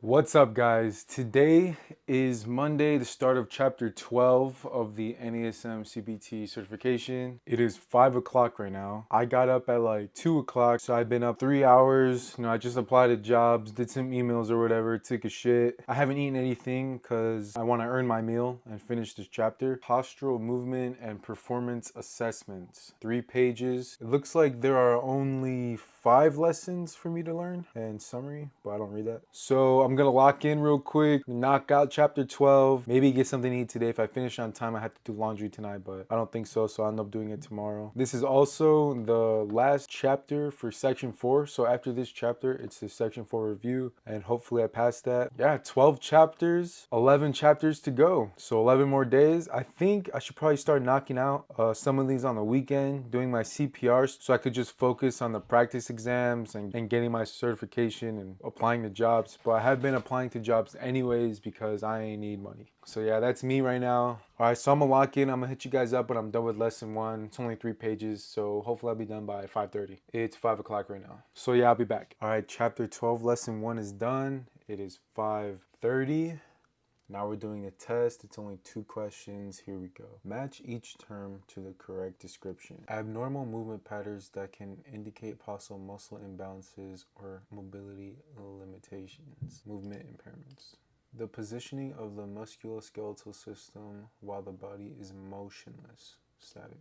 What's up, guys? Today is Monday, the start of chapter 12 of the NASM CPT certification. It is 5 o'clock right now. I got up at like 2 o'clock, so I've been up 3 hours. I just applied to jobs, did some emails or whatever, took a shit. I haven't eaten anything because I want to earn my meal and finish this chapter. Postural movement and performance assessments. 3 pages. It looks like there are only 5 lessons for me to learn and summary, but I don't read that. So I'm gonna lock in real quick, knock out chapter 12, maybe get something to eat today. If I finish on time, I have to do laundry tonight, but I don't think so, so I'll end up doing it tomorrow. This is also the last chapter for section 4, so after this chapter, it's the section 4 review, and hopefully I pass that. Yeah, 12 chapters, 11 chapters to go, so 11 more days. I think I should probably start knocking out some of these on the weekend, doing my CPRs, so I could just focus on the practice exams and getting my certification and applying to jobs. But I have been applying to jobs anyways because I need money. So yeah, that's me right now. All right, so I'm gonna lock in. I'm gonna hit you guys up when I'm done with lesson 1. It's only 3 pages, so hopefully I'll be done by 5:30. It's 5 o'clock right now. So yeah, I'll be back. All right, chapter 12, lesson 1 is done. It is 5:30. Now we're doing a test. It's only 2 questions. Here we go. Match each term to the correct description. Abnormal movement patterns that can indicate possible muscle imbalances or mobility limitations. Movement impairments. The positioning of the musculoskeletal system while the body is motionless. Static.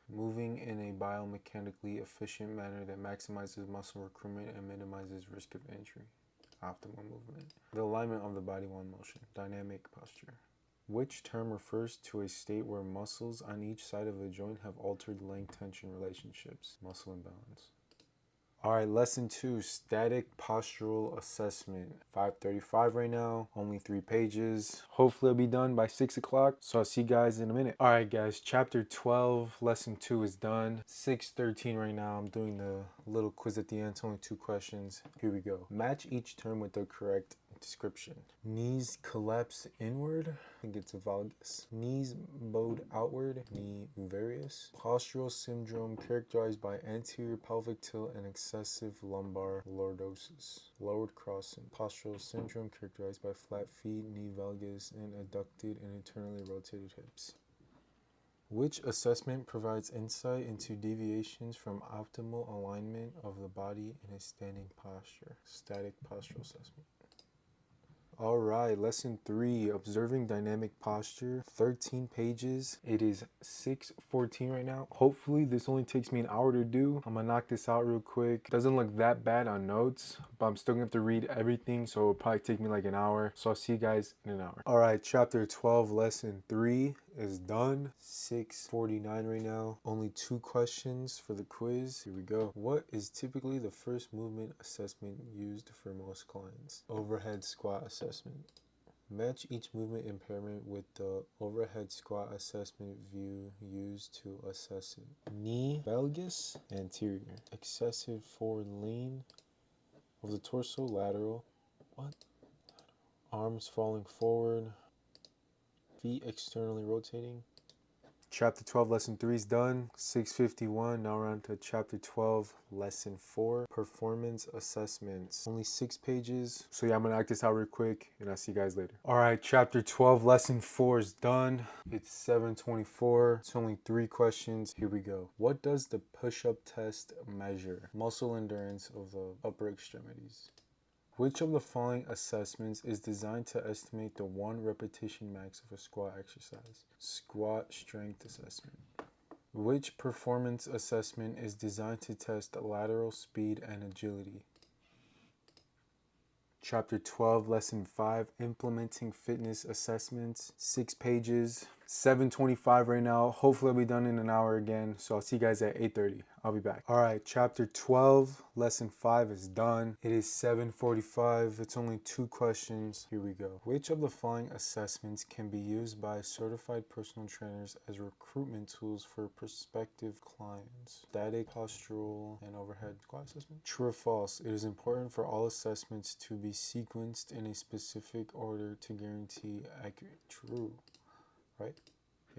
Moving in a biomechanically efficient manner that maximizes muscle recruitment and minimizes risk of injury. Optimal movement. The alignment of the body while in motion. Dynamic posture. Which term refers to a state where muscles on each side of the joint have altered length-tension relationships? Muscle imbalance. All right, lesson 2, static postural assessment. 5:35 right now, only 3 pages. Hopefully I'll be done by 6 o'clock, so I'll see you guys in a minute. All right, guys, chapter 12, lesson 2 is done. 6:13 right now. I'm doing the little quiz at the end. It's only 2 questions. Here we go. Match each term with the correct description. Knees collapse inward. I think it's valgus. Knees bowed outward. Knee various. Postural syndrome characterized by anterior pelvic tilt and excessive lumbar lordosis. Lowered crossing. Postural syndrome characterized by flat feet, knee valgus, and adducted and internally rotated hips. Which assessment provides insight into deviations from optimal alignment of the body in a standing posture? Static postural assessment. All right, lesson 3, observing dynamic posture, 13 pages. It is 6:14 right now. Hopefully this only takes me an hour to do. I'm gonna knock this out real quick. Doesn't look that bad on notes, but I'm still gonna have to read everything, so it'll probably take me like an hour. So I'll see you guys in an hour. All right, chapter 12, lesson 3 is done. 6:49 right now. Only 2 questions for the quiz. Here we go. What is typically the first movement assessment used for most clients? Overhead squat assessment. Match each movement impairment with the overhead squat assessment view used to assess it. Knee valgus anterior. Excessive forward lean of the torso lateral. What? Arms falling forward. Feet externally rotating. Chapter 12, lesson 3 is done. 6:51. Now we're on to chapter 12, lesson 4, performance assessments. Only 6 pages. So yeah, I'm gonna knock this out real quick and I'll see you guys later. All right, chapter 12, lesson 4 is done. It's 7:24. It's only 3 questions. Here we go. What does the push-up test measure? Muscle endurance of the upper extremities. Which of the following assessments is designed to estimate the 1 repetition max of a squat exercise? Squat strength assessment. Which performance assessment is designed to test lateral speed and agility? Chapter 12, lesson 5, implementing fitness assessments. 6 pages. 7:25 right now. Hopefully I'll be done in an hour again. So I'll see you guys at 8:30. I'll be back. All right, chapter 12, lesson 5 is done. It is 7:45. It's only 2 questions. Here we go. Which of the following assessments can be used by certified personal trainers as recruitment tools for prospective clients? Static, postural, and overhead squat assessment. True or false? It is important for all assessments to be sequenced in a specific order to guarantee accurate. True. Right?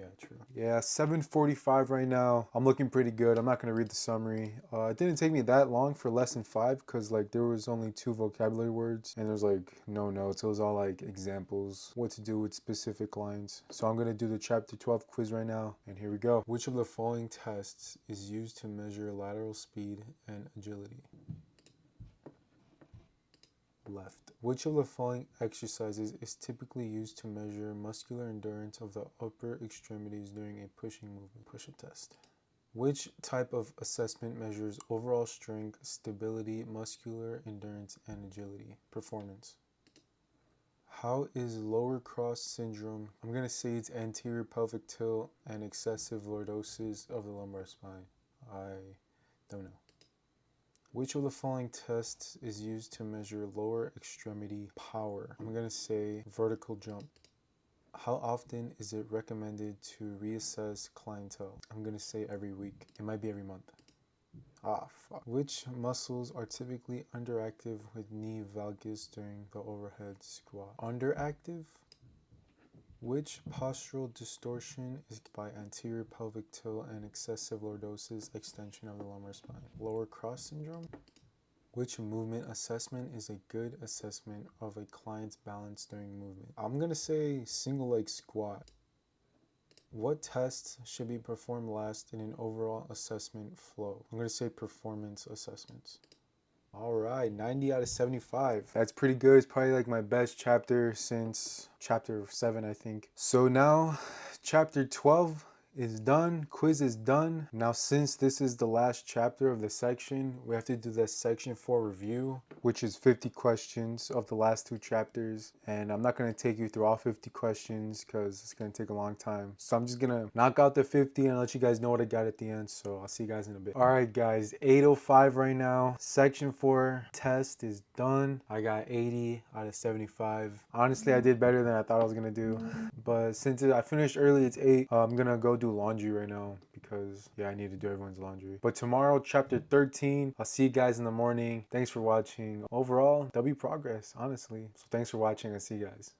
Yeah, true. Yeah, 7:45 right now. I'm looking pretty good. I'm not gonna read the summary. It didn't take me that long for lesson 5 because like there was only 2 vocabulary words and there's like no notes. It was all like examples, what to do with specific lines. So I'm gonna do the chapter 12 quiz right now, and here we go. Which of the following tests is used to measure lateral speed and agility? Left. Which of the following exercises is typically used to measure muscular endurance of the upper extremities during a pushing movement? Push-up test. Which type of assessment measures overall strength, stability, muscular endurance, and agility? Performance. How is lower cross syndrome? I'm going to say it's anterior pelvic tilt and excessive lordosis of the lumbar spine. I don't know. Which of the following tests is used to measure lower extremity power? I'm going to say vertical jump. How often is it recommended to reassess clientele? I'm going to say every week. It might be every month. Ah, fuck. Which muscles are typically underactive with knee valgus during the overhead squat? Underactive? Which postural distortion is by anterior pelvic tilt and excessive lordosis extension of the lumbar spine? Lower cross syndrome? Which movement assessment is a good assessment of a client's balance during movement? I'm going to say single leg squat. What tests should be performed last in an overall assessment flow? I'm going to say performance assessments. All right, 90 out of 75. That's pretty good. It's probably like my best chapter since chapter 7, I think. So now, chapter 12 is done. Quiz is done. Now, since this is the last chapter of the section, we have to do the section 4 review, which is 50 questions of the last 2 chapters. And I'm not going to take you through all 50 questions because it's going to take a long time. So I'm just going to knock out the 50 and let you guys know what I got at the end. So I'll see you guys in a bit. All right, guys, 8:05 right now. Section 4 test is done. I got 80 out of 75. Honestly, I did better than I thought I was going to do. But since I finished early, it's 8. I'm going to go do laundry right now because, yeah, I need to do everyone's laundry. But tomorrow, chapter 13. I'll see you guys in the morning. Thanks for watching. Overall, W progress, honestly. So thanks for watching. I'll see you guys.